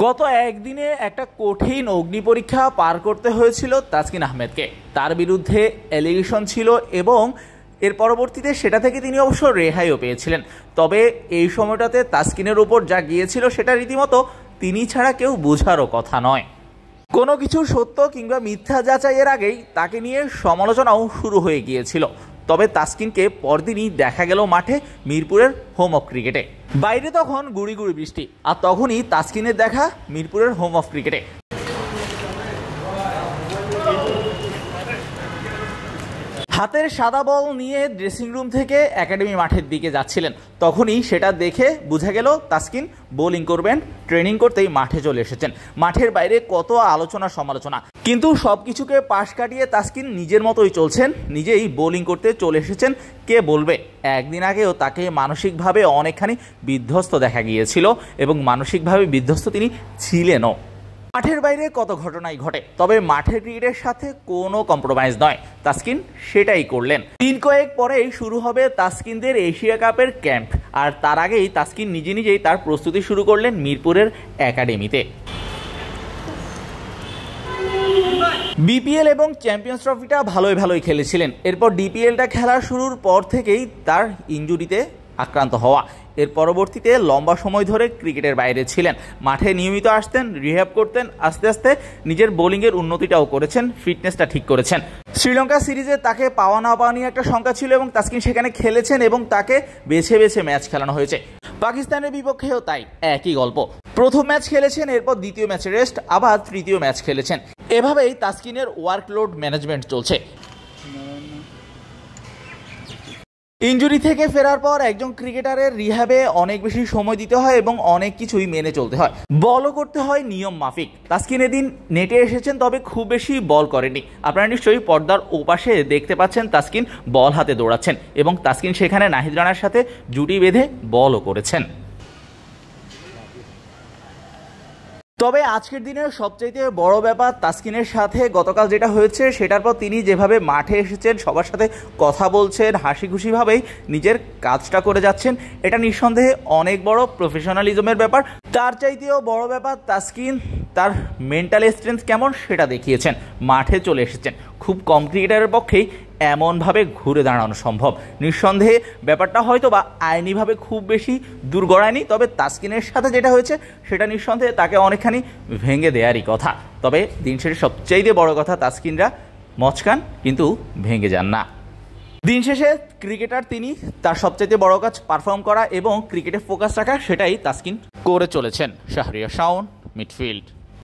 গত একদিনে একটা কঠিন অগ্নি পরীক্ষা পার করতে হয়েছিল তাসকিন আহমেদকে। তার বিরুদ্ধে অ্যালিগেশন ছিল এবং এর পরবর্তীতে সেটা থেকে তিনি অবশ্য রেহাইও পেয়েছিলেন। তবে এই সময়টাতে তাসকিনের উপর যা গিয়েছিল সেটা রীতিমতো তিনি ছাড়া কেউ বোঝারও কথা নয়। কোনো কিছু সত্য কিংবা মিথ্যা যাচাইয়ের আগেই তাকে নিয়ে সমালোচনাও শুরু হয়ে গিয়েছিল। তবে তাসকিনকে পরদিনই দেখা গেল মাঠে মিরপুরের হোম অফ ক্রিকেটে। বাইরে তখন গুড়ি গুড়ি বৃষ্টি, আর তখনই তাসকিনের দেখা মিরপুরের হোম অফ ক্রিকেটে। হাতের সাদা বল নিয়ে ড্রেসিং রুম থেকে একাডেমি মাঠের দিকে যাচ্ছিলেন। তখনই সেটা দেখে বোঝা গেল তাসকিন বোলিং করবেন, ট্রেনিং করতেই মাঠে চলে এসেছেন। মাঠের বাইরে কত আলোচনা সমালোচনা, কিন্তু সবকিছুকে পাশ কাটিয়ে তাসকিন নিজের মতোই চলছেন, নিজেই বোলিং করতে চলে এসেছেন। কে বলবে একদিন আগেও তাকে মানসিকভাবে অনেকখানি বিধ্বস্ত দেখা গিয়েছিল এবং মানসিকভাবে বিধ্বস্ত তিনি ছিলেনও। মাঠের বাইরে কত ঘটনাই ঘটে, তবে মাঠের ক্রিকেটের সাথে কোনো কম্প্রোমাইজ নয়, তাসকিন সেটাই করলেন। দিন কয়েক পরেই শুরু হবে তাসকিনদের এশিয়া কাপের ক্যাম্প, আর তার আগেই তাসকিন নিজেই তার প্রস্তুতি শুরু করলেন মিরপুরের একাডেমিতে। বিপিএল এবং চ্যাম্পিয়ন্স ট্রফিটা ভালোই খেলেছিলেন। এরপর ডিপিএলটা খেলা শুরুর পর থেকেই তার ইনজুরিতে আক্রান্ত হওয়া। এর পরবর্তীতে লম্বা সময় ধরে ক্রিকেটের বাইরে ছিলেন। মাঠে নিয়মিত আসতেন, রিহ্যাব করতেন, আস্তে আস্তে নিজের বোলিংয়ের উন্নতিটাও করেছেন, ফিটনেসটা ঠিক করেছেন। শ্রীলঙ্কা সিরিজে তাকে পাওয়া না পাওয়া নিয়ে একটা শঙ্কা ছিল এবং তাসকিন সেখানে খেলেছেন এবং তাকে বেছে বেছে ম্যাচ খেলানো হয়েছে। পাকিস্তানের বিপক্ষেও তাই একই গল্প। প্রথম ম্যাচ খেলেছেন, এরপর দ্বিতীয় ম্যাচে রেস্ট, আবার তৃতীয় ম্যাচ খেলেছেন। এভাবেই তাসকিনের ওয়ার্কলোড ম্যানেজমেন্ট চলছে। ইনজুরি থেকে ফেরার পর একজন ক্রিকেটারের রিহ্যাবে অনেক বেশি সময় দিতে হয় এবং অনেক কিছুই মেনে চলতে হয়, বলও করতে হয় নিয়ম মাফিক। তাসকিন এদিন নেটে এসেছেন, তবে খুব বেশি বল করেনি। আপনারা নিশ্চয়ই পর্দার ওপাশে দেখতে পাচ্ছেন তাসকিন বল হাতে দৌড়াচ্ছেন এবং তাসকিন সেখানে নাহিদ রানার সাথে জুটি বেঁধে বলও করেছেন। তবে আজকের দিনের সবচাইতে বড় ব্যাপার তাসকিনের সাথে গতকাল যেটা হয়েছে, সেটার পর তিনি যেভাবে মাঠে এসেছেন, সবার সাথে কথা বলছেন, হাসি খুশিভাবেই নিজের কাজটা করে যাচ্ছেন, এটা নিঃসন্দেহে অনেক বড় প্রফেশনালিজমের ব্যাপার। তার চাইতেও বড় ব্যাপার তাসকিন তার মেন্টাল স্ট্রেংথ কেমন সেটা দেখিয়েছেন। মাঠে চলে এসেছেন, খুব কম ক্রিকেটারের পক্ষেই এমনভাবে ঘুরে দাঁড়ানো সম্ভব। নিঃসন্দেহে ব্যাপারটা হয়তো বা আইনিভাবে খুব বেশি দূর গড়ায়নি, তবে তাসকিনের সাথে যেটা হয়েছে সেটা নিঃসন্দেহে তাকে অনেকখানি ভেঙে দেয়ারই কথা। তবে দিন শেষে সবচাইতে বড় কথা, তাসকিনরা মচকান কিন্তু ভেঙে যান না। দিন শেষে ক্রিকেটার তিনি, তার সবচাইতে বড় কাজ পারফর্ম করা এবং ক্রিকেটে ফোকাস রাখা, সেটাই তাসকিন করে চলেছেন। শাহরিয়ার শাওন, মিডফিল্ড।